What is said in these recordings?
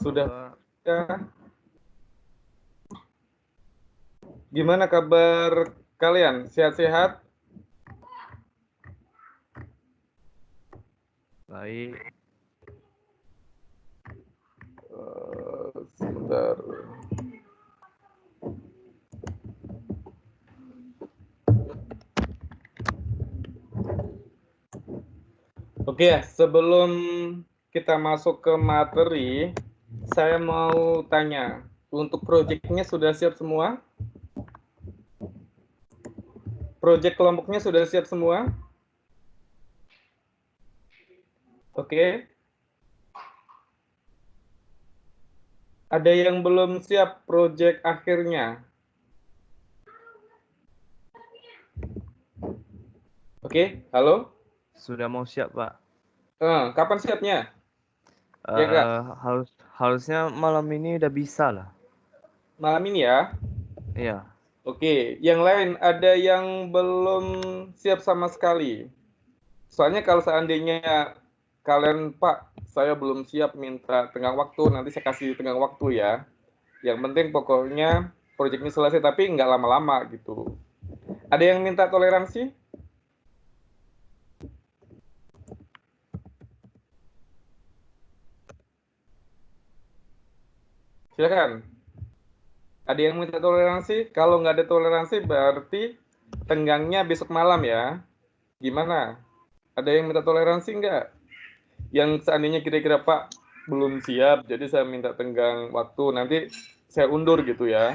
Sudah Pak. ya? Gimana kabar kalian? Sehat-sehat? Baik. Sebentar. Oke, sebelum kita masuk ke materi, saya mau tanya, untuk proyeknya sudah siap semua? Proyek kelompoknya sudah siap semua? Oke. Ada yang belum siap proyek akhirnya? Oke, halo? Sudah mau siap, Pak. Kapan siapnya? Ya, Kak? Harusnya malam ini udah bisa lah. Malam ini ya? Iya. Oke, yang lain ada yang belum siap sama sekali. Soalnya kalau seandainya kalian, Pak, saya belum siap minta tenggang waktu, nanti saya kasih tenggang waktu ya. Yang penting pokoknya proyek ini selesai, tapi nggak lama-lama gitu. Ada yang minta toleransi? Silakan. Ada yang minta toleransi? Kalau nggak ada toleransi berarti tenggangnya besok malam ya. Gimana? Ada yang minta toleransi nggak? Yang seandainya kira-kira Pak belum siap, jadi saya minta tenggang waktu, nanti saya undur gitu ya.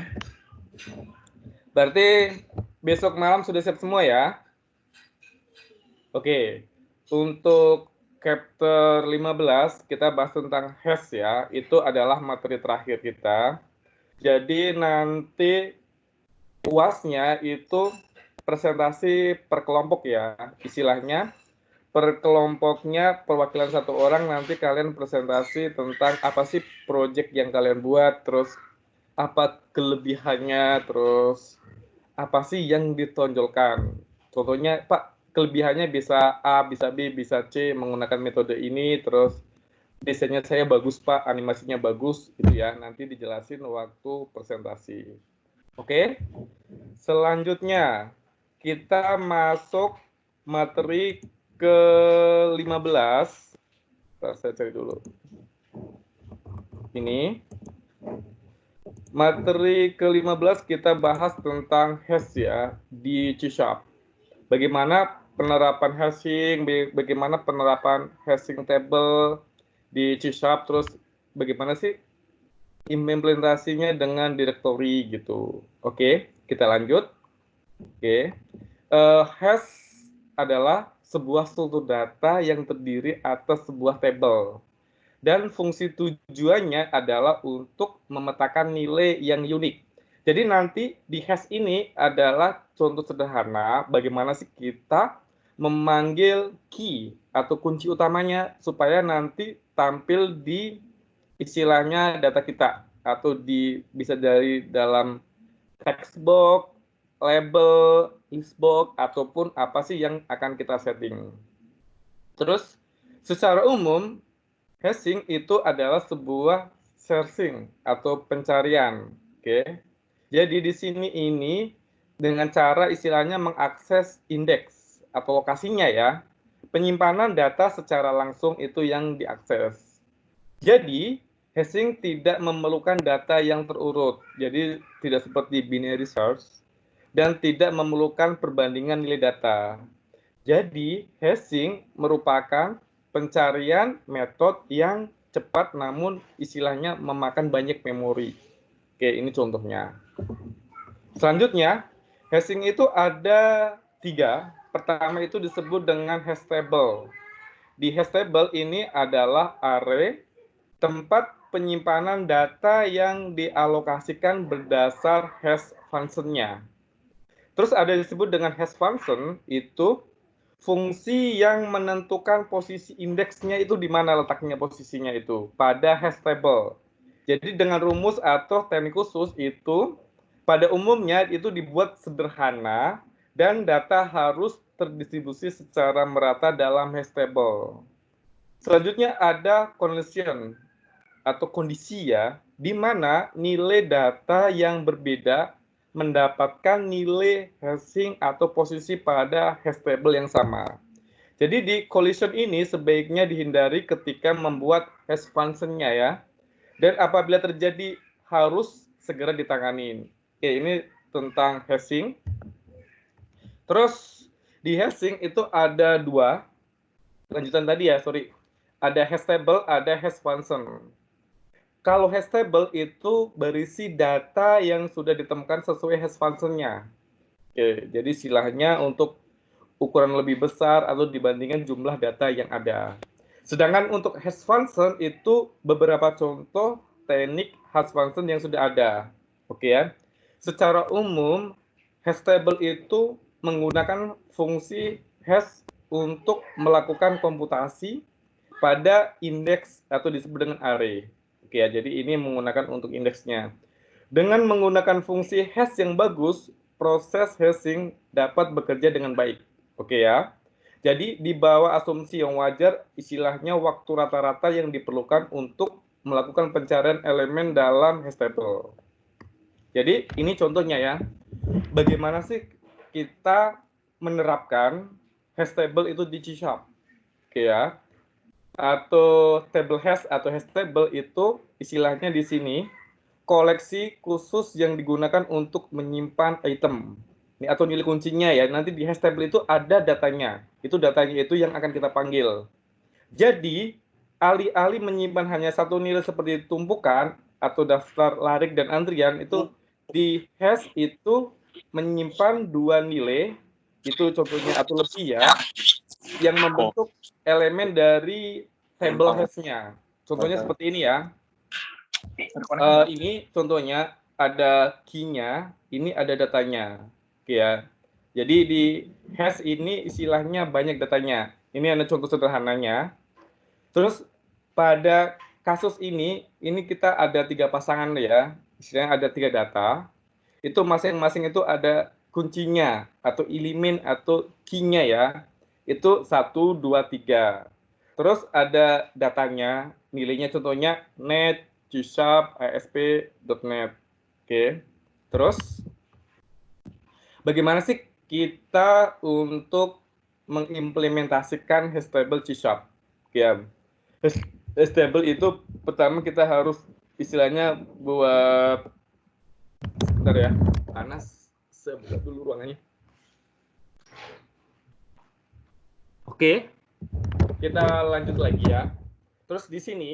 Berarti besok malam sudah siap semua ya? Oke, untuk chapter 15 kita bahas tentang hash ya, itu adalah materi terakhir kita. Jadi nanti UASnya itu presentasi per kelompok ya, istilahnya per kelompoknya perwakilan satu orang, nanti kalian presentasi tentang apa sih project yang kalian buat, terus apa kelebihannya, terus apa sih yang ditonjolkan. Contohnya, Pak, kelebihannya bisa A, bisa B, bisa C menggunakan metode ini, terus desainnya saya bagus, Pak, animasinya bagus, gitu ya. Nanti dijelasin waktu presentasi. Oke? Selanjutnya, kita masuk materi ke-15. Saya cari dulu. Ini. Materi ke-15 kita bahas tentang hash ya di C#. Bagaimana penerapan hashing, bagaimana penerapan hashing table di C#, terus bagaimana sih implementasinya dengan directory gitu. Oke, kita lanjut. Oke. Hash adalah sebuah struktur data yang terdiri atas sebuah table. Dan fungsi tujuannya adalah untuk memetakan nilai yang unik. Jadi nanti di hash ini adalah contoh sederhana bagaimana sih kita memanggil key atau kunci utamanya supaya nanti tampil di istilahnya data kita atau bisa dari dalam text box, label, list box, ataupun apa sih yang akan kita setting. Terus secara umum hashing itu adalah sebuah searching atau pencarian. Oke. Jadi di sini ini dengan cara istilahnya mengakses indeks atau lokasinya ya. Penyimpanan data secara langsung itu yang diakses. Jadi hashing tidak memerlukan data yang terurut. Jadi tidak seperti binary search dan tidak memerlukan perbandingan nilai data. Jadi, hashing merupakan pencarian metode yang cepat namun istilahnya memakan banyak memori. Oke, ini contohnya. Selanjutnya, hashing itu ada 3. Pertama itu disebut dengan hash table. Di hash table ini adalah array tempat penyimpanan data yang dialokasikan berdasar hash function-nya. Terus ada disebut dengan hash function, itu fungsi yang menentukan posisi indeksnya itu di mana letaknya posisinya itu pada hash table. Jadi dengan rumus atau teknik khusus itu pada umumnya itu dibuat sederhana dan data harus terdistribusi secara merata dalam hash table. Selanjutnya ada condition atau kondisi ya, di mana nilai data yang berbeda mendapatkan nilai hashing atau posisi pada hash table yang sama. Jadi di collision ini sebaiknya dihindari ketika membuat hash function-nya ya. Dan apabila terjadi harus segera ditangani. Oke, ini tentang hashing. Terus di hashing itu ada dua, lanjutan tadi ya, sorry. Ada hash table, ada hash function. Kalau hash table itu berisi data yang sudah ditemukan sesuai hash function-nya. Oke, jadi istilahnya untuk ukuran lebih besar atau dibandingkan jumlah data yang ada. Sedangkan untuk hash function itu beberapa contoh teknik hash function yang sudah ada. Oke ya. Secara umum, hash table itu menggunakan fungsi hash untuk melakukan komputasi pada indeks atau disebut dengan array. Oke ya, jadi ini menggunakan untuk indeksnya. Dengan menggunakan fungsi hash yang bagus, proses hashing dapat bekerja dengan baik. Oke ya. Jadi di bawah asumsi yang wajar, istilahnya waktu rata-rata yang diperlukan untuk melakukan pencarian elemen dalam hash table. Jadi ini contohnya ya. Bagaimana sih kita menerapkan hash table itu di C#? Oke ya. Atau table hash atau hash table itu istilahnya di sini koleksi khusus yang digunakan untuk menyimpan item. Ini atau nilai kuncinya ya. Nanti di hash table itu ada datanya. Itu datanya itu yang akan kita panggil. Jadi, alih-alih menyimpan hanya satu nilai seperti tumpukan atau daftar larik dan antrian, itu di hash itu menyimpan dua nilai, itu contohnya atau lebih ya, yang membentuk elemen dari table hash-nya. Contohnya seperti ini ya. Ini contohnya ada key-nya, ini ada datanya. Oke ya. Jadi di hash ini istilahnya banyak datanya. Ini ada contoh sederhananya. Terus pada kasus ini kita ada 3 pasangan ya. Istilahnya ada 3 data. Itu masing-masing itu ada kuncinya atau elemen atau key-nya ya. Itu 1, 2, 3. Terus ada datanya, nilainya contohnya net, C#, ASP.NET. Oke. Terus bagaimana sih kita untuk mengimplementasikan hash table C#? Oke. Hash table itu pertama kita harus istilahnya buat, bentar ya, panas, saya buka dulu ruangannya. Oke, kita lanjut lagi ya. Terus di sini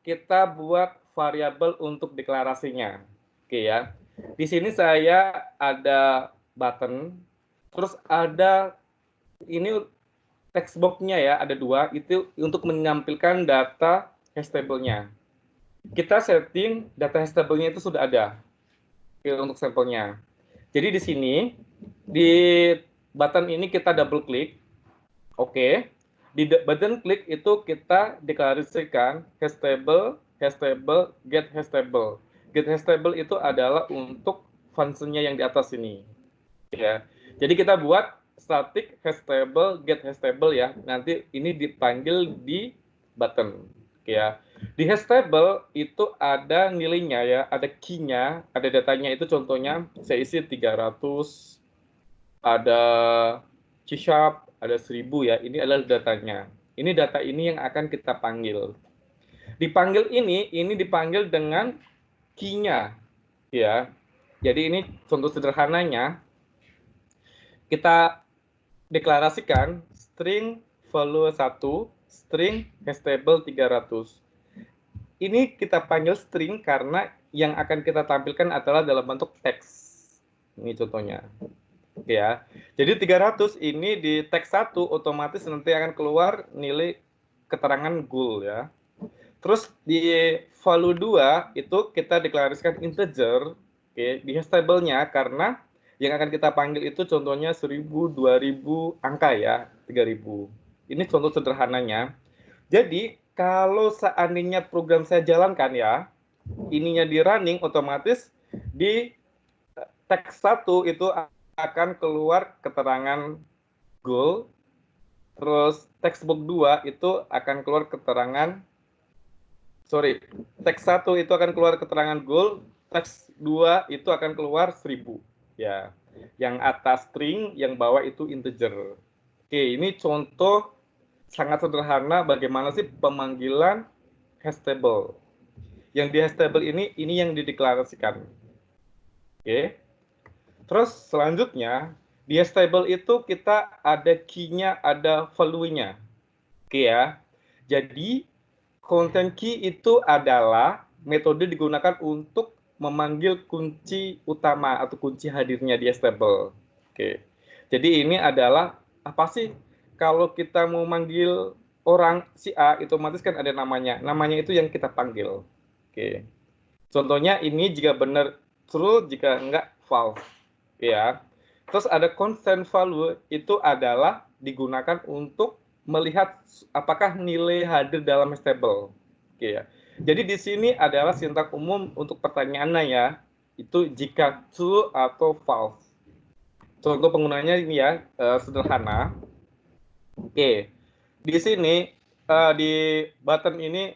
kita buat variabel untuk deklarasinya. Oke ya. Di sini saya ada button, terus ada ini text box-nya ya, ada 2, itu untuk menampilkan data hash table-nya. Kita setting data hash table-nya itu sudah ada. Oke, untuk sampelnya. Jadi di sini, di button ini kita double klik. Oke. Di button klik itu kita deklarasikan hash table, get hash table. Get hash table itu adalah untuk fungsinya yang di atas ini. Ya. Jadi kita buat static hash table, get hash table ya. Nanti ini dipanggil di button. Oke ya. Di hash table itu ada nilainya ya, ada key-nya, ada datanya itu contohnya saya isi 300, ada C#, ada 1000 ya. Ini adalah datanya. Ini data ini yang akan kita panggil. Dipanggil ini dipanggil dengan key-nya ya. Jadi ini contoh sederhananya. Kita deklarasikan string value 1, string hash table 300. Ini kita panggil string karena yang akan kita tampilkan adalah dalam bentuk teks. Ini contohnya. Ya. Jadi 300 ini di teks 1 otomatis nanti akan keluar nilai keterangan goal ya. Terus di value 2 itu kita deklarasikan integer, oke, di hash table-nya karena yang akan kita panggil itu contohnya 1000, 2000, angka ya, 3000. Ini contoh sederhananya. Jadi kalau seandainya program saya jalankan ya, ininya di running, otomatis di teks 1 itu akan keluar keterangan goal, Terus textbook 2 itu akan keluar keterangan, teks 1 itu akan keluar keterangan goal, teks 2 itu akan keluar 1000. Ya, yang atas string, yang bawah itu integer. Oke, ini contoh sangat sederhana bagaimana sih pemanggilan hash table. Yang di hash table ini yang dideklarasikan. Oke. Terus selanjutnya di hash table itu kita ada key-nya, ada value-nya. Oke ya. Jadi content key itu adalah metode digunakan untuk memanggil kunci utama atau kunci hadirnya di hash table. Oke. Jadi ini adalah apa sih? Kalau kita mau manggil orang si A, itu otomatis kan ada namanya. Namanya itu yang kita panggil. Oke. Contohnya ini jika benar true, jika enggak false. Ya. Terus ada constant value, itu adalah digunakan untuk melihat apakah nilai hadir dalam hash table. Oke ya. Jadi di sini adalah sintak umum untuk pertanyaannya ya, itu jika true atau false. Contoh penggunanya ini ya, sederhana. Oke. Di sini di button ini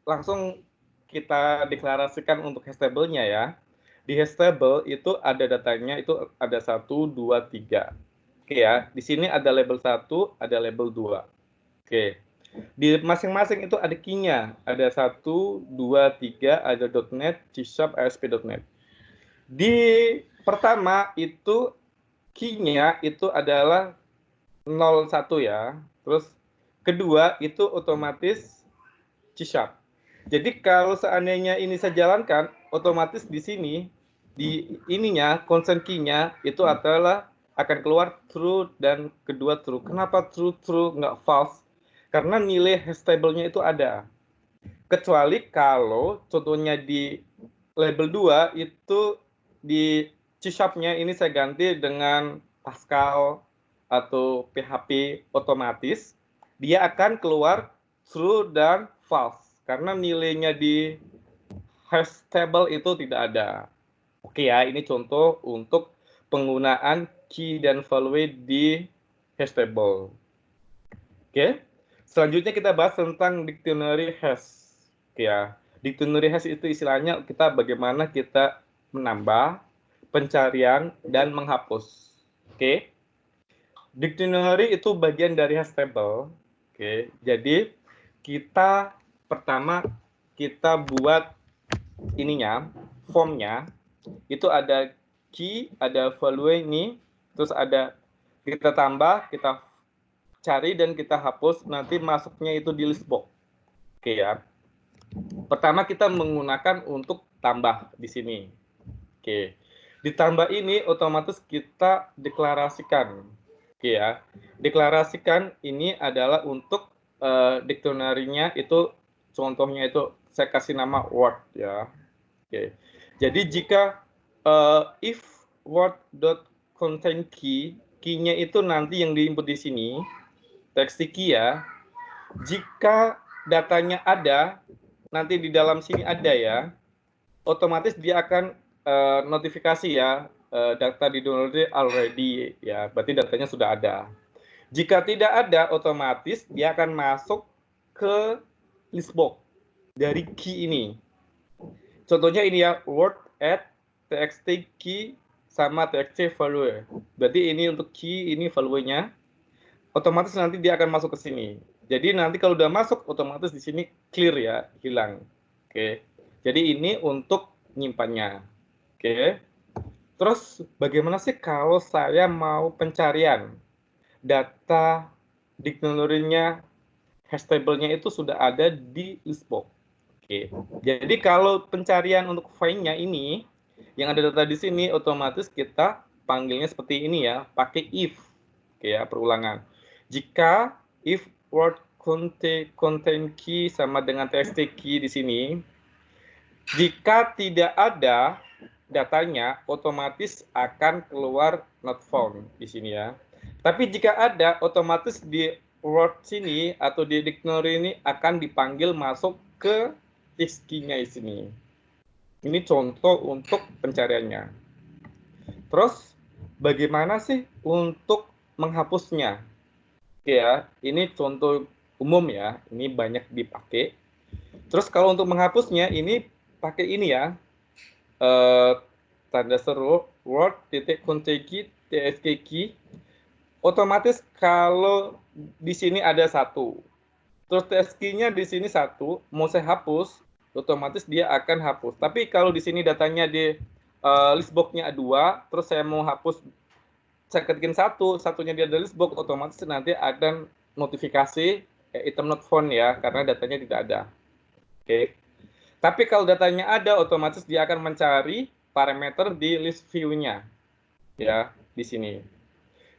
langsung kita deklarasikan untuk hash table-nya ya. Di hash table itu ada datanya, itu ada 1, 2, 3. Oke ya, di sini ada label 1, ada label 2. Oke. Di masing-masing itu ada key-nya. Ada 1, 2, 3, ada .NET, C#, ASP.NET. Di pertama itu key-nya itu adalah 01 ya. Terus kedua itu otomatis C#. Jadi kalau seandainya ini saya jalankan, otomatis di sini di ininya constant key-nya itu adalah akan keluar true dan kedua true. Kenapa true nggak false? Karena nilai hash table-nya itu ada. Kecuali kalau contohnya di label 2 itu di C#-nya ini saya ganti dengan Pascal atau PHP otomatis, dia akan keluar true dan false karena nilainya di hash table itu tidak ada. Oke ya, ini contoh untuk penggunaan key dan value di hash table. Oke, selanjutnya kita bahas tentang dictionary hash. Oke ya, dictionary hash itu istilahnya kita bagaimana kita menambah, pencarian, dan menghapus. Oke, dictionary itu bagian dari hash table. Oke, jadi kita pertama kita buat ininya, formnya, itu ada key, ada value ini, terus ada kita tambah, kita cari dan kita hapus, nanti masuknya itu di list box. Oke ya. Pertama kita menggunakan untuk tambah di sini. Oke. Ditambah ini otomatis kita deklarasikan. Oke ya. Deklarasikan ini adalah untuk dictionary-nya itu, contohnya itu saya kasih nama word ya. Oke. Jadi jika if word.contain key, key-nya itu nanti yang diinput di sini, teks key ya. Jika datanya ada, nanti di dalam sini ada ya, otomatis dia akan notifikasi ya, data di download already ya, berarti datanya sudah ada. Jika tidak ada, otomatis dia akan masuk ke listbox dari key ini. Contohnya ini ya, word add txt key sama txt value. Berarti ini untuk key, ini value-nya. Otomatis nanti dia akan masuk ke sini. Jadi nanti kalau udah masuk, otomatis di sini clear ya, hilang. Oke. Jadi ini untuk nyimpannya. Oke. Terus bagaimana sih kalau saya mau pencarian data dictionary-nya, hash table-nya itu sudah ada di listbox. Oke. Jadi kalau pencarian untuk find-nya ini, yang ada data di sini, otomatis kita panggilnya seperti ini ya, pakai if. Oke ya, perulangan. Jika if word contain key sama dengan txt key di sini, jika tidak ada datanya, otomatis akan keluar not found di sini ya. Tapi jika ada, otomatis di word sini atau di dictionary ini akan dipanggil masuk ke text key-nya di sini. Ini contoh untuk pencariannya. Terus bagaimana sih untuk menghapusnya? Oke ya, ini contoh umum ya, ini banyak dipakai. Terus kalau untuk menghapusnya ini pakai ini ya, tanda seru word titik konteki tsk key. Otomatis kalau di sini ada satu, terus tsk-nya di sini satu, mau saya hapus, otomatis dia akan hapus. Tapi kalau di sini datanya di list box-nya 2, terus saya mau hapus, saya ketikin satunya di ada list box, otomatis nanti ada notifikasi item not found ya, karena datanya tidak ada. Oke. Tapi kalau datanya ada, otomatis dia akan mencari parameter di list view-nya. Ya, di sini.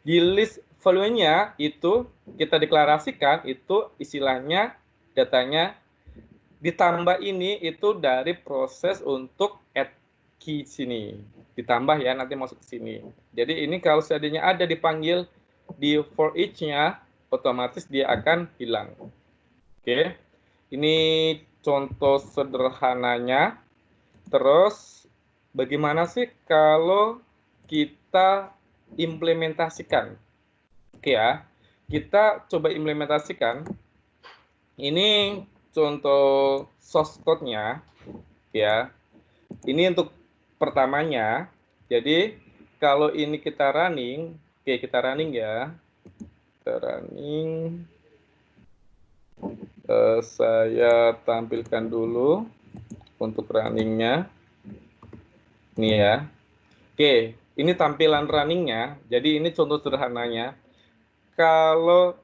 Di list value-nya itu kita deklarasikan itu istilahnya datanya ditambah ini itu dari proses untuk add key sini. Ditambah ya, nanti masuk ke sini. Jadi ini kalau seandainya ada dipanggil di for each-nya, otomatis dia akan hilang. Oke. Ini contoh sederhananya. Terus bagaimana sih kalau kita implementasikan? Oke ya, kita coba implementasikan. Ini contoh source code-nya ya. Ini untuk pertamanya. Jadi kalau ini kita running, oke kita running ya. Kita running. Saya tampilkan dulu untuk runningnya. Ini ya. Oke, ini tampilan runningnya. Jadi ini contoh sederhananya. Kalau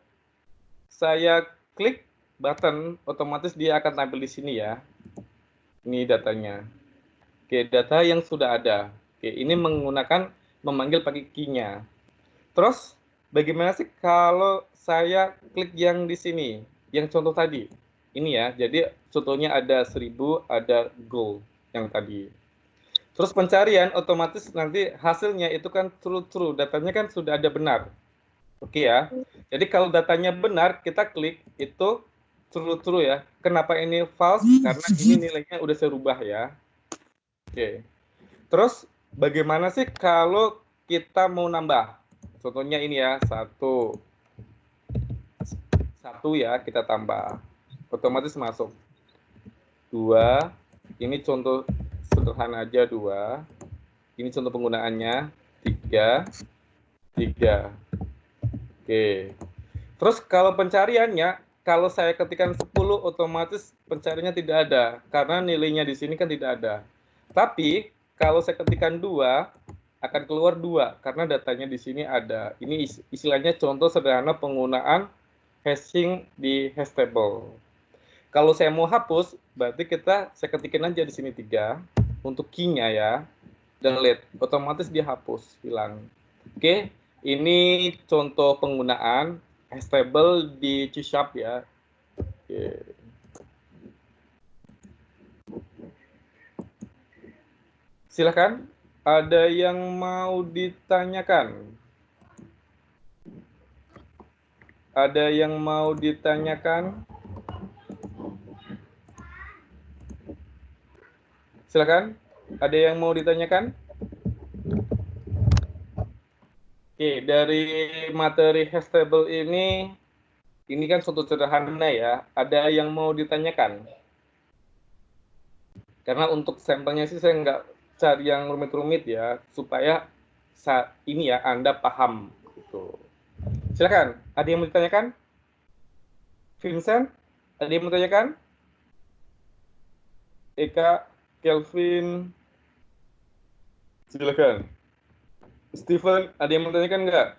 saya klik button, otomatis dia akan tampil di sini ya. Ini datanya. Oke, data yang sudah ada. Oke, ini menggunakan memanggil pakai key-nya. Terus bagaimana sih kalau saya klik yang di sini, yang contoh tadi? Ini ya, jadi contohnya ada 1000, ada gold yang tadi. Terus pencarian otomatis nanti hasilnya itu kan true, datanya kan sudah ada benar. Oke ya. Jadi kalau datanya benar, kita klik itu true ya. Kenapa ini false? Karena ini nilainya udah saya rubah ya. Oke. Terus bagaimana sih kalau kita mau nambah? Contohnya ini ya, satu ya kita tambah. Otomatis masuk. 2, ini contoh sederhana aja 2. Ini contoh penggunaannya 3. Oke. Terus kalau pencariannya, kalau saya ketikkan 10, otomatis pencariannya tidak ada karena nilainya di sini kan tidak ada. Tapi kalau saya ketikkan 2, akan keluar 2 karena datanya di sini ada. Ini istilahnya contoh sederhana penggunaan hashing di hash table. Kalau saya mau hapus, berarti saya ketikin aja di sini 3 untuk key-nya ya. Dan lihat, otomatis dia hapus, hilang. Oke, ini contoh penggunaan hash table di C# ya. Oke. Silakan, ada yang mau ditanyakan? Ada yang mau ditanyakan? Silakan, ada yang mau ditanyakan? Oke, dari materi hash table ini kan contoh sederhana ya. Ada yang mau ditanyakan? Karena untuk sampelnya sih saya nggak cari yang rumit-rumit ya, supaya ini ya Anda paham. Gitu. Silakan, ada yang mau ditanyakan? Vincent, ada yang mau ditanyakan? Eka, Kelvin, silakan. Steven, ada yang mau ditanyakan nggak?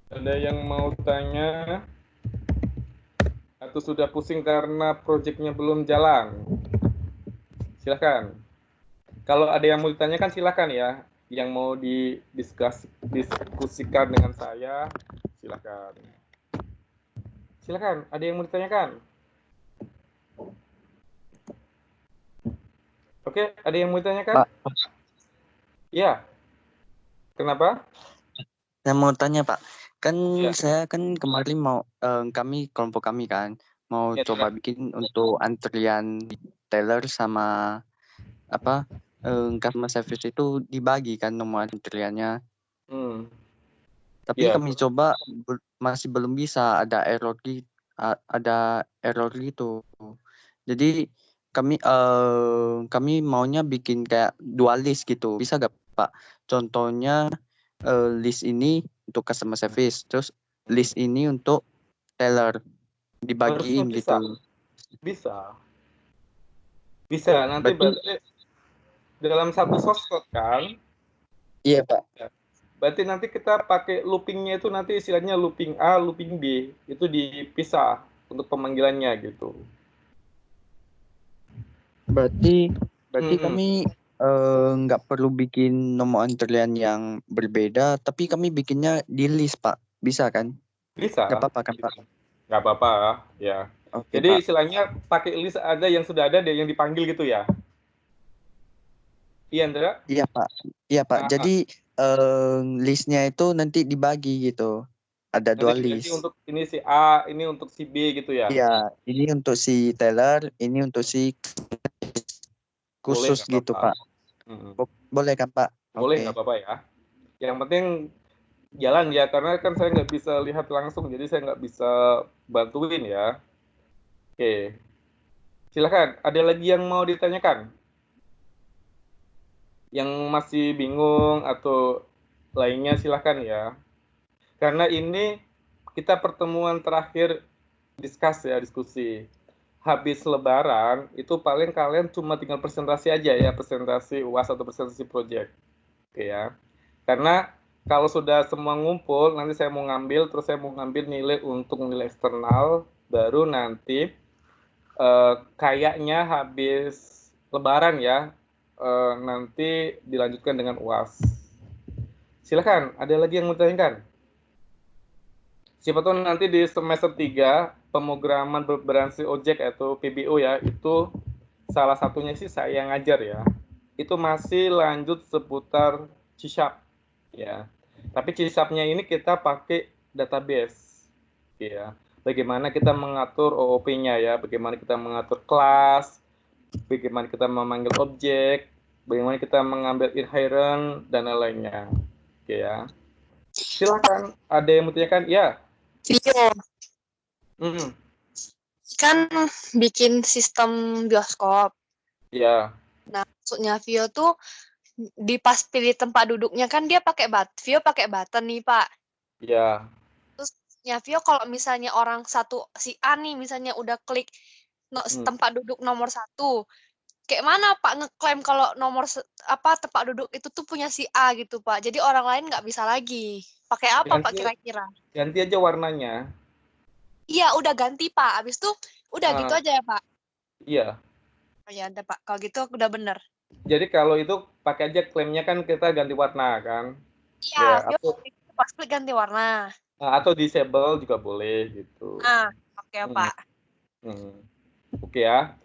Ada yang mau tanya? Atau sudah pusing karena proyeknya belum jalan? Silakan. Kalau ada yang mau ditanyakan silakan ya. Yang mau diskusikan dengan saya, silakan. Silakan, ada yang mau ditanyakan? Oke, ada yang mau ditanyakan? Pak, Iya. Kenapa? saya mau tanya Pak, kan Ya. saya kan kemarin mau kelompok kami kan mau Ya, coba bikin untuk antrian teller sama customer service itu dibagi kan nomor antriannya. Hmm. Tapi Ya, kami coba masih belum bisa, ada error gitu. Jadi kami maunya bikin kayak dua list gitu. Bisa gak Pak? Contohnya list ini untuk customer service, terus list ini untuk teller, harusnya dibagiin bisa. gitu. Bisa. Bisa. Nanti Berarti berarti dalam satu source code kan. iya Pak. Ya. Berarti nanti kita pakai loopingnya itu nanti istilahnya looping A, looping B. Itu dipisah untuk pemanggilannya gitu. Berarti berarti Mm-mm. kami nggak perlu bikin nomor antrian yang berbeda, tapi kami bikinnya di list Pak. Bisa kan? Nggak Bisa. apa-apa kan Pak? Bisa. Nggak apa-apa ya. Oke Jadi Pak. istilahnya pakai list ada yang sudah ada yang dipanggil gitu ya. Iya, Andra? Iya Pak. Iya Pak. Nah, Jadi listnya itu nanti dibagi gitu. Ada nanti dua dibagi list. untuk ini si A, ini untuk si B gitu ya. Iya, ini untuk si teller, ini untuk si Boleh, khusus nggak gitu apa-apa. Pak. Mm-mm. Boleh kan Pak? Boleh, Oke. nggak apa-apa ya. Yang penting jalan ya, karena kan saya nggak bisa lihat langsung, jadi saya nggak bisa bantuin ya. Oke, silakan. Ada lagi yang mau ditanyakan? Yang masih bingung atau lainnya silakan ya. Karena ini kita pertemuan terakhir diskusi. Habis lebaran, itu paling kalian cuma tinggal presentasi aja ya, presentasi UAS atau presentasi project. Oke ya. Karena kalau sudah semua ngumpul, nanti saya mau ngambil, terus saya mau ngambil nilai untuk nilai eksternal, baru nanti kayaknya habis lebaran ya, nanti dilanjutkan dengan UAS. Silakan, ada lagi yang mau ditanyakan? Siapa tahu nanti di semester 3 pemrograman berbasis objek atau PBO ya, itu salah satunya sih saya yang ngajar ya. Itu masih lanjut seputar C-Sharp ya. Tapi C-Sharp-nya ini kita pakai database ya. Bagaimana kita mengatur OOP-nya ya, bagaimana kita mengatur kelas, bagaimana kita memanggil objek, bagaimana kita mengambil inherent dan lain-lainnya. Oke ya. Silakan, ada yang mau tanyakan? Ya. Vio Hmm, kan bikin sistem bioskop. ya, Nah, maksudnya Vio tuh di pas pilih tempat duduknya kan dia Vio pakai button nih, Pak. ya. Terus ya Vio kalau misalnya orang satu si A nih misalnya udah klik tempat duduk nomor 1, kayak mana Pak ngeklaim kalau tempat duduk itu tuh punya si A gitu, Pak. Jadi orang lain nggak bisa lagi. Pakai apa Pak Ganti, kira-kira? ganti aja warnanya. Iya, udah ganti, Pak. Habis itu udah gitu aja ya, Pak. Iya. Oh ya, ada Pak. Kalau gitu udah bener. Jadi kalau itu pakai aja klaimnya kan kita ganti warna kan. Iya, Ya, Vio pas klik ganti warna. atau disable juga boleh gitu. Ah, oke Hmm, Pak. hmm. Oke ya.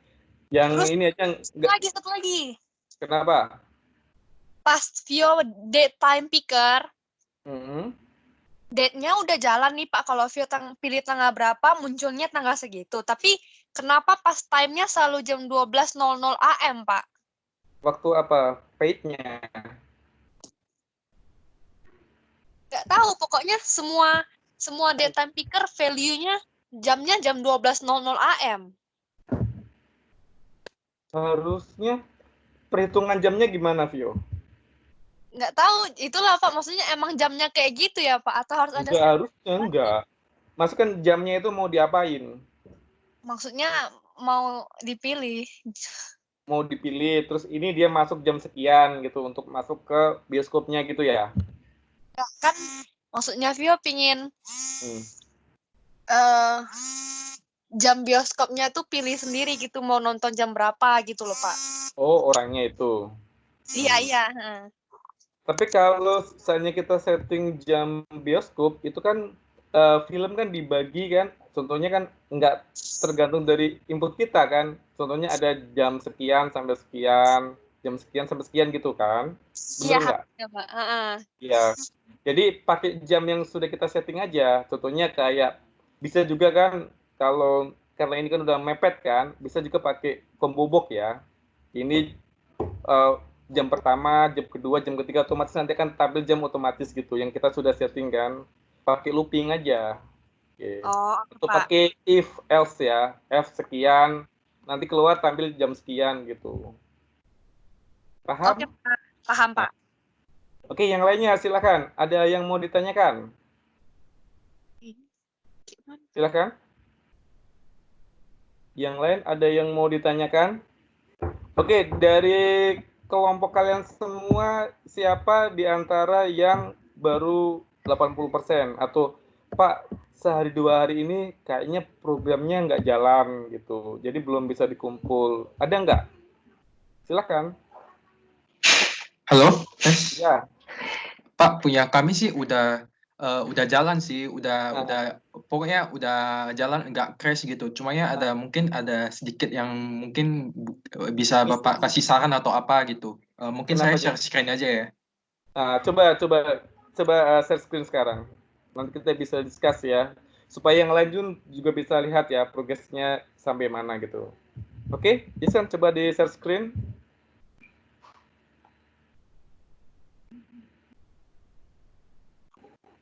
Yang Terus ini aja enggak, satu lagi. kenapa? Pas Vio date time picker, Hmm. date-nya udah jalan nih Pak. Kalau Vio pilih tanggal berapa, munculnya tanggal segitu. Tapi kenapa pas time-nya selalu jam 12.00 AM, Pak? Waktu apa? Paid-nya. Nggak tahu, pokoknya semua date time picker value-nya jamnya jam 12.00 AM. Harusnya perhitungan jamnya gimana, Vio? Nggak tahu, itulah Pak. Maksudnya emang jamnya kayak gitu ya Pak? Atau harus ada... Enggak, harusnya enggak. Masukkan jamnya itu mau diapain? Maksudnya mau dipilih. Mau dipilih, terus ini dia masuk jam sekian gitu untuk masuk ke bioskopnya gitu ya. Kan maksudnya Vio pingin jam bioskopnya tuh pilih sendiri gitu mau nonton jam berapa gitu loh Pak. Oh, orangnya itu. Iya. Tapi kalau misalnya kita setting jam bioskop itu kan film kan dibagi kan, contohnya kan nggak tergantung dari input kita kan. Contohnya ada jam sekian sampai sekian, jam sekian sampai sekian gitu kan. Iya Bener nggak? Pak. Iya. Jadi pakai jam yang sudah kita setting aja. Contohnya kayak bisa juga kan kalau karena ini kan udah mepet kan, bisa juga pakai combo box ya. Ini jam pertama, jam kedua, jam ketiga otomatis nanti akan tampil jam otomatis gitu yang kita sudah setting kan. Pakai looping aja. Oke. Oh, oke, Atau Pak. pakai if else ya. F sekian, nanti keluar tampil jam sekian gitu. Paham? Oke, Pak. Paham, Pak. Oke, yang lainnya silakan. Ada yang mau ditanyakan? Silakan. Yang lain ada yang mau ditanyakan? Oke, dari kelompok kalian semua, siapa di antara yang baru 80%? Atau, Pak, sehari 2 hari ini kayaknya programnya nggak jalan gitu, jadi belum bisa dikumpul. Ada nggak? Silakan. Halo, tes. Ya. Pak, punya kami sih udah jalan sih, Nah, pokoknya udah jalan, nggak crash gitu. Cuma ya mungkin ada sedikit yang mungkin bisa Bapak kasih saran atau apa gitu. Mungkin Kenapa saya share screen aja ya. Nah, coba share screen sekarang. Nanti kita bisa discuss ya, supaya yang lain juga bisa lihat ya progresnya sampai mana gitu. Oke, Jason coba di share screen.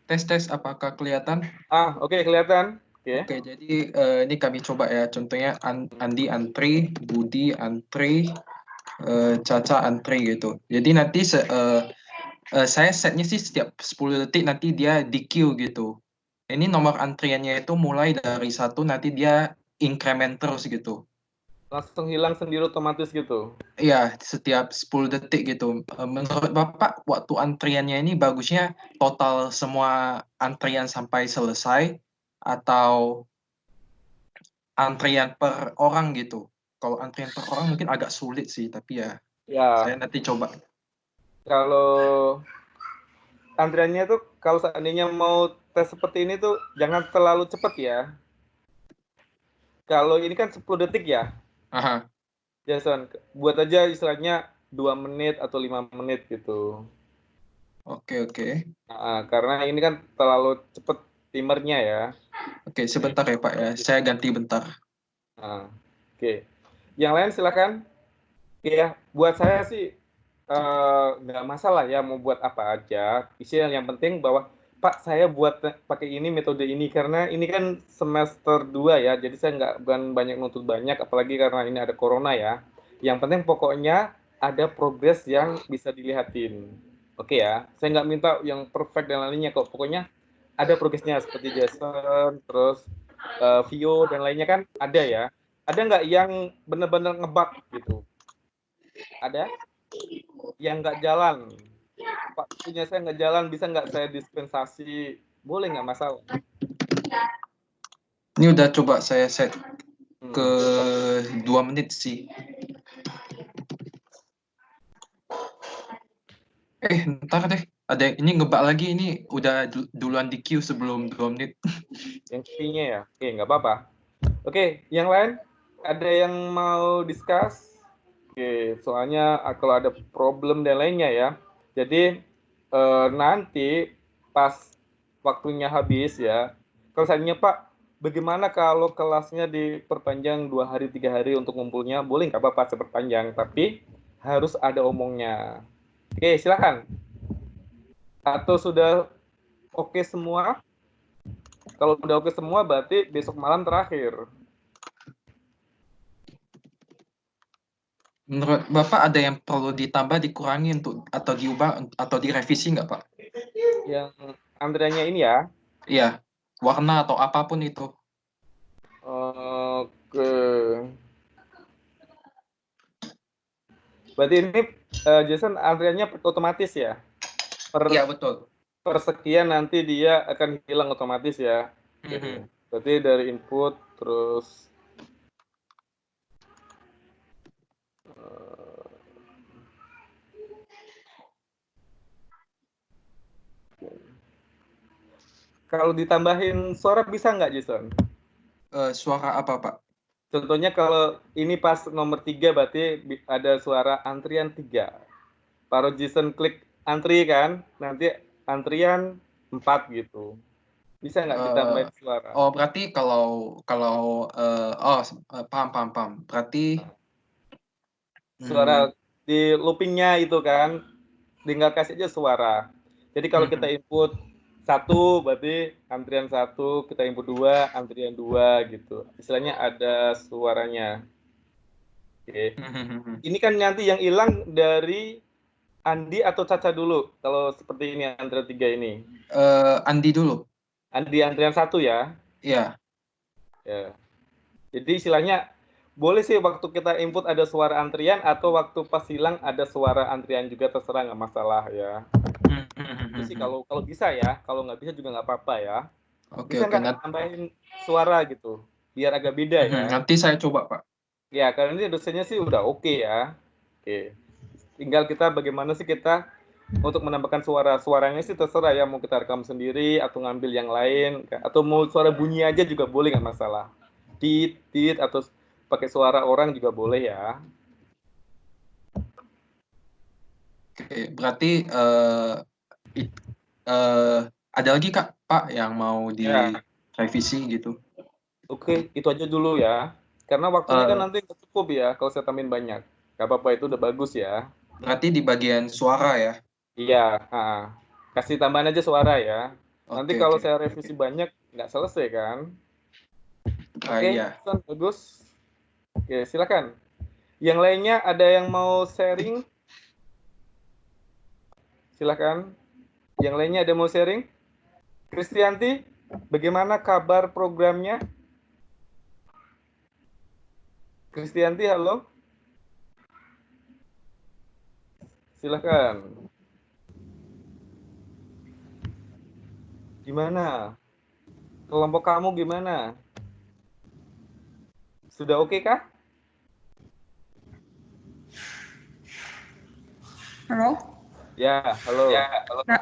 Tes, apakah kelihatan? Oke, kelihatan. Oke, jadi ini kami coba ya. Contohnya Andi antri, Budi antri, Caca antri gitu. Jadi nanti saya setnya sih setiap 10 detik nanti dia di queue gitu. Ini nomor antriannya itu mulai dari 1, nanti dia increment terus gitu. Langsung hilang sendiri otomatis gitu. Iya, setiap 10 detik gitu. Menurut Bapak, waktu antriannya ini bagusnya total semua antrian sampai selesai atau antrian per orang gitu? Kalau antrian per orang mungkin agak sulit sih, tapi ya saya nanti coba. Kalau antriannya tuh kalau seandainya mau tes seperti ini tuh jangan terlalu cepat ya. Kalau ini kan 10 detik ya. Aha. Jason, buat aja istilahnya 2 menit atau 5 menit gitu. Oke. Nah, karena ini kan terlalu cepet timernya ya. Oke, sebentar ya Pak ya. Saya ganti bentar. Nah, oke. Yang lain silakan. Ya, buat saya sih nggak masalah ya mau buat apa aja. Isinya yang penting bahwa Pak saya buat pakai ini metode ini karena ini kan semester 2 ya. Jadi saya bukan banyak nuntut banyak apalagi karena ini ada corona ya. Yang penting pokoknya ada progres yang bisa dilihatin. Oke ya. Saya nggak minta yang perfect dan lainnya kok. Pokoknya ada progresnya seperti Jason, terus Vio dan lainnya kan ada ya. Ada nggak yang benar-benar ngebug gitu? Ada? Yang nggak jalan. Pak, punya saya nggak jalan, bisa nggak saya dispensasi? Boleh nggak masalah? Ini udah coba saya set ke 2 menit sih. Ntar deh. Ada ini ngebak lagi, ini udah duluan di queue sebelum 2 menit. Yang key-nya ya? Oke, nggak apa-apa. Oke, yang lain? Ada yang mau discuss? Oke, soalnya kalau ada problem dan lainnya ya. Jadi nanti pas waktunya habis ya, kalau seandainya Pak, bagaimana kalau kelasnya diperpanjang 2 hari, 3 hari untuk ngumpulnya? Boleh nggak apa-apa saya perpanjang, tapi harus ada omongnya. Oke, silakan. Atau sudah oke semua? Kalau udah oke semua, berarti besok malam terakhir. Menurut Bapak ada yang perlu ditambah, dikurangi atau diubah atau direvisi nggak Pak? Yang antriannya ini ya? Iya, warna atau apapun itu. Oke. Berarti ini Jason antriannya otomatis ya? Iya, betul. Per sekian nanti dia akan hilang otomatis ya. Berarti dari input terus kalau ditambahin suara bisa nggak Jason? Suara apa Pak? Contohnya kalau ini pas nomor 3 berarti ada suara antrian 3. Kalau Jason klik antri kan, nanti antrian 4 gitu. Bisa nggak ditambahin suara? Oh, berarti kalau paham. Berarti Suara di loopingnya itu kan, tinggal kasih aja suara. Jadi kalau kita input 1 berarti antrian 1, kita input 2 antrian 2 gitu. Istilahnya ada suaranya. Oke. Ini kan nanti yang hilang dari Andi atau Caca dulu kalau seperti ini antrian 3 ini. Andi dulu. Andi antrian 1 ya. Iya. Ya. Jadi istilahnya boleh sih waktu kita input ada suara antrian atau waktu pas hilang ada suara antrian juga, terserah, nggak masalah ya. Itu sih kalau bisa ya, kalau nggak bisa juga nggak apa-apa ya. Oke, Bisa oke. nggak tambahin suara gitu, biar agak beda ya. Nanti saya coba, Pak. Ya, karena ini dosennya sih udah oke ya. Oke. Tinggal kita bagaimana sih kita untuk menambahkan suaranya sih terserah ya, mau kita rekam sendiri atau ngambil yang lain, atau mau suara bunyi aja juga boleh, nggak masalah. Tit, atau pakai suara orang juga boleh ya. Oke, berarti ada lagi Pak yang mau direvisi gitu? Oke, itu aja dulu ya. Karena waktunya kan nanti nggak cukup ya kalau saya tambahin banyak. Gak apa-apa, itu udah bagus ya. Berarti di bagian suara ya? Iya, kasih tambahan aja suara ya. Nanti kalau Oke. saya revisi banyak, nggak selesai kan? Oke, Iya. bagus. Oke, silakan. Yang lainnya ada yang mau sharing? Silakan. Yang lainnya ada yang mau sharing? Kristianti, bagaimana kabar programnya? Kristianti, halo? Silakan. Gimana? Kelompok kamu gimana? Sudah oke kah? Halo? Ya, halo.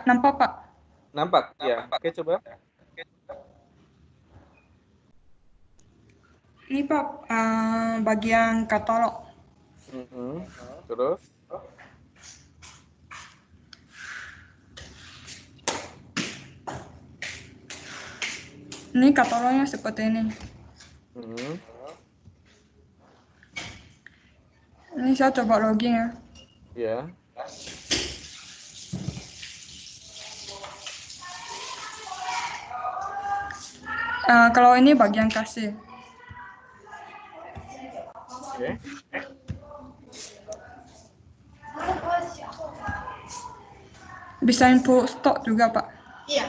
Nampak, Pak? Nampak? Ya. Oke, coba. Ini, Pak, bagian katalog. Terus? Ini katalognya seperti ini. Ini saya coba login ya. Ya. Kalau ini bagian kasih. Oke. Bisa input stok juga, Pak. Iya,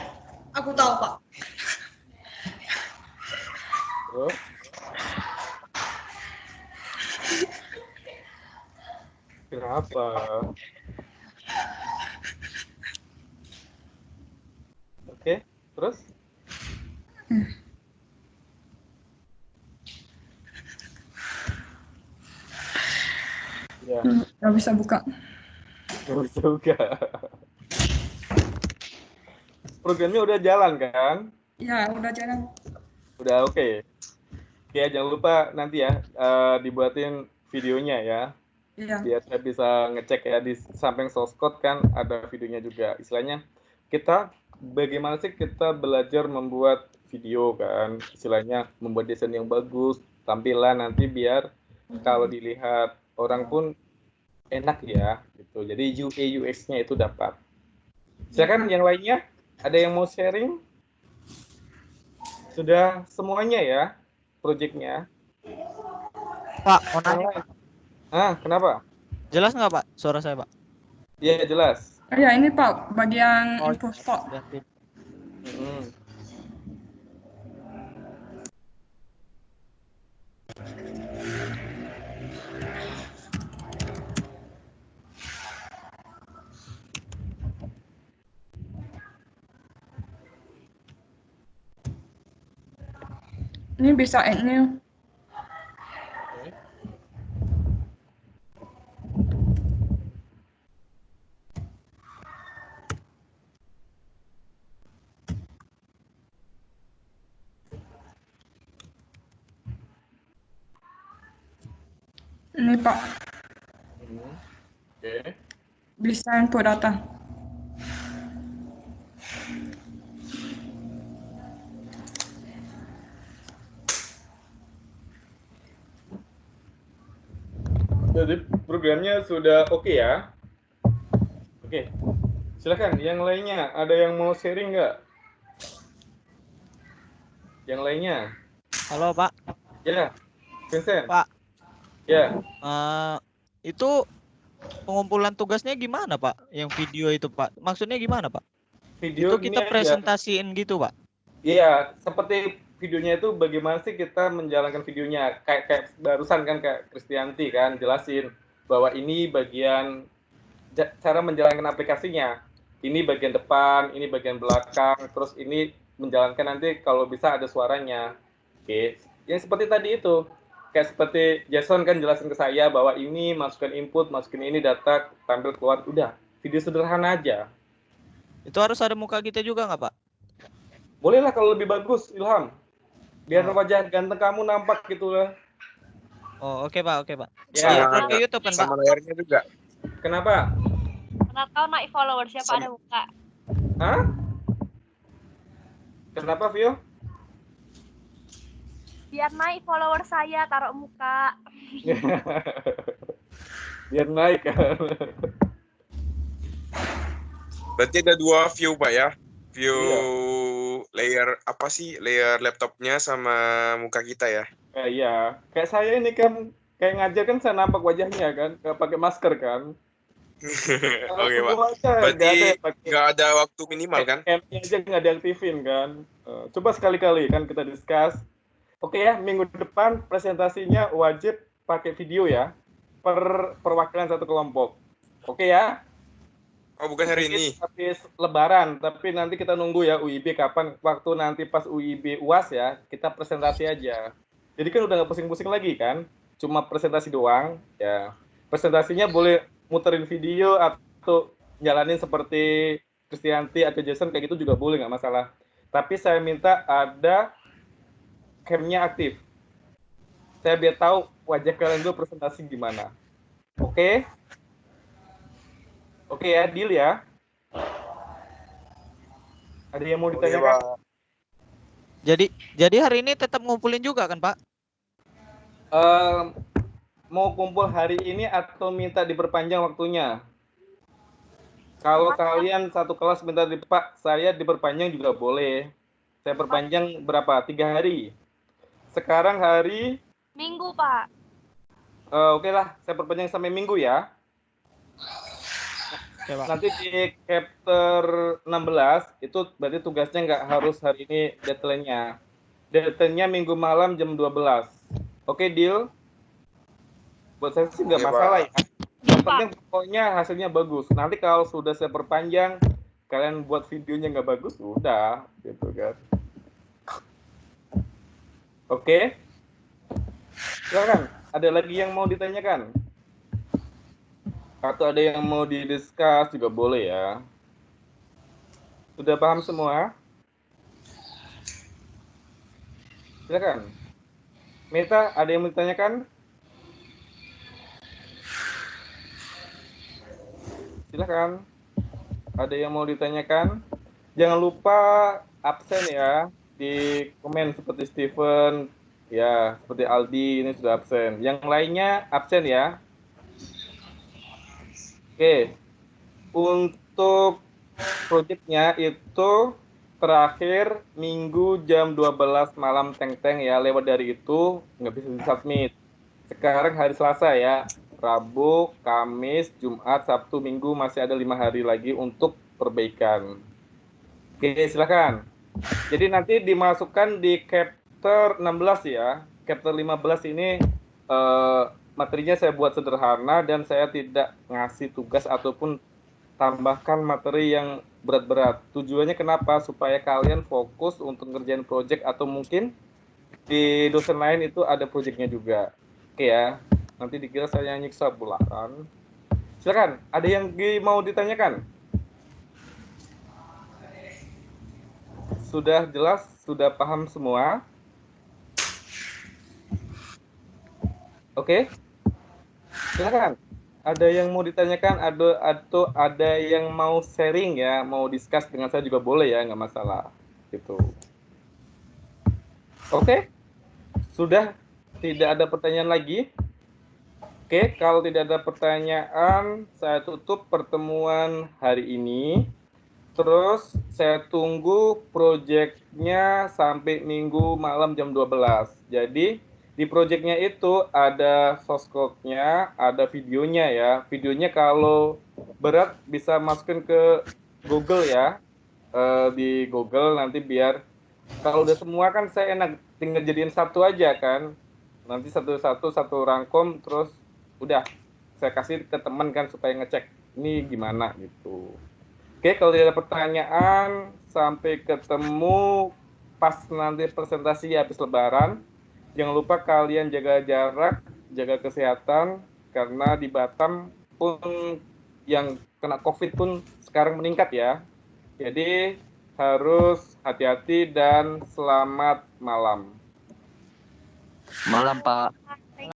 aku tahu, Pak. Terus? Kenapa? Oke, terus? Ya. Nggak bisa buka. Nggak bisa juga. Programnya udah jalan kan? Ya, udah jalan. Udah oke. Oke, jangan lupa nanti ya dibuatin videonya ya. Iya. Biar saya bisa ngecek ya di samping source code kan ada videonya juga. Istilahnya kita bagaimana sih kita belajar membuat video kan? Istilahnya membuat desain yang bagus, tampilan nanti biar kalau dilihat orang pun enak ya gitu. Jadi UI UX-nya itu dapat. Silakan yang lainnya, ada yang mau sharing? Sudah semuanya ya proyeknya? Pak, mau nanya. Kenapa? Jelas nggak Pak suara saya Pak? Iya jelas. Ya, ini Pak, bagian info stok. Ini bisa add new. Ini Pak, Oke. bisa input data. Jadi programnya sudah oke ya? Oke. Silakan, yang lainnya. Ada yang mau sharing nggak? Yang lainnya? Halo Pak. Ya, Vincent. Pak. Ya. Itu pengumpulan tugasnya gimana Pak? Yang video itu Pak. Maksudnya gimana Pak? Video Itu kita ini aja. presentasiin gitu Pak. Iya, seperti videonya itu bagaimana sih kita menjalankan videonya. Kayak barusan kan Kak Kristianti kan jelasin bahwa ini bagian cara menjalankan aplikasinya. Ini bagian depan, ini bagian belakang, terus ini menjalankan nanti kalau bisa ada suaranya. Oke, yang seperti tadi itu. Kayak seperti Jason kan jelasin ke saya bahwa ini masukkan input, masukin ini data, tampil keluar. Udah, video sederhana aja. Itu harus ada muka kita juga nggak Pak? Bolehlah kalau lebih bagus, Ilham. Biar wajah ganteng kamu nampak gitu lah. Oh oke Pak, oke Pak. Ya, Di YouTube kan Pak? Sama layarnya juga. Kenapa? Karena tahu naik follower siapa ada muka. Hah? Kenapa, Vio? Biar naik follower saya taruh muka. Biar naik kan. Berarti ada 2 view Pak ya? View Iya. layer apa sih? Layer laptopnya sama muka kita ya? Iya. Kayak saya ini kan kayak ngajar kan saya nampak wajahnya kan, nggak pakai masker kan. Oke Pak. Berarti Berarti nggak ada waktu minimal kan? M-nya aja nggak diaktifin kan. Coba sekali-kali kan kita discuss. Oke ya, minggu depan presentasinya wajib pakai video ya, perwakilan satu kelompok. Oke ya? Oh bukan hari ini. Habis Lebaran, tapi nanti kita nunggu ya UIB kapan, waktu nanti pas UIB UAS ya, kita presentasi aja. Jadi kan udah nggak pusing-pusing lagi kan, cuma presentasi doang. Ya, presentasinya boleh muterin video atau jalanin seperti Kristianti atau Jason kayak gitu juga boleh, nggak masalah. Tapi saya minta ada cam-nya aktif. Saya biar tahu wajah kalian dulu presentasi gimana. Oke? Oke ya, deal ya. Ada yang mau ditanyakan? Jadi hari ini tetap ngumpulin juga kan Pak? Mau kumpul hari ini atau minta diperpanjang waktunya? Kalau kalian satu kelas minta Pak, saya diperpanjang juga boleh. Saya perpanjang berapa? 3 hari. Sekarang hari Minggu, Pak. Oke lah, saya perpanjang sampai Minggu ya. Oke, Pak. Nanti di chapter 16 itu berarti tugasnya nggak harus hari ini deadline-nya. Deadline-nya Minggu malam jam 12. Oke, deal? Buat saya sih nggak Oke, masalah Pak. ya. Yang penting pokoknya hasilnya bagus. Nanti kalau sudah saya perpanjang, kalian buat videonya nggak bagus, udah gitu kan. Oke? Silakan. Ada lagi yang mau ditanyakan? Atau ada yang mau didiskus juga boleh ya. Sudah paham semua? Silakan. Meta, ada yang mau ditanyakan? Silakan. Ada yang mau ditanyakan? Jangan lupa absen ya di komen seperti Steven, ya seperti Aldi ini sudah absen. Yang lainnya absen ya. Oke, untuk proyeknya itu terakhir Minggu jam 12 malam teng-teng ya, lewat dari itu nggak bisa disubmit. Sekarang hari Selasa ya, Rabu, Kamis, Jumat, Sabtu, Minggu masih ada 5 hari lagi untuk perbaikan. Oke, silakan. Jadi nanti dimasukkan di chapter 16 ya. Chapter 15 ini materinya saya buat sederhana dan saya tidak ngasih tugas ataupun tambahkan materi yang berat-berat. Tujuannya kenapa? Supaya kalian fokus untuk ngerjain project atau mungkin di dosen lain itu ada projectnya juga. Oke ya. Nanti dikira saya nyiksa bularan. Silakan. Ada yang mau ditanyakan? Sudah jelas? Sudah paham semua? Oke? Silakan. Ada yang mau ditanyakan atau ada yang mau sharing ya, mau discuss dengan saya juga boleh ya, nggak masalah. Gitu. Oke? Sudah tidak ada pertanyaan lagi? Oke Oke, kalau tidak ada pertanyaan, saya tutup pertemuan hari ini. Terus saya tunggu proyeknya sampai Minggu malam jam 12. Jadi di proyeknya itu ada source code-nya, ada videonya ya. Videonya kalau berat bisa masukin ke Google ya. Di Google nanti biar kalau udah semua kan saya enak tinggal jadiin satu aja kan. Nanti satu rangkum terus udah saya kasih ke teman kan supaya ngecek ini gimana gitu. Oke, kalau tidak ada pertanyaan, sampai ketemu pas nanti presentasi habis Lebaran. Jangan lupa kalian jaga jarak, jaga kesehatan, karena di Batam pun yang kena COVID pun sekarang meningkat ya. Jadi harus hati-hati dan selamat malam. Malam Pak.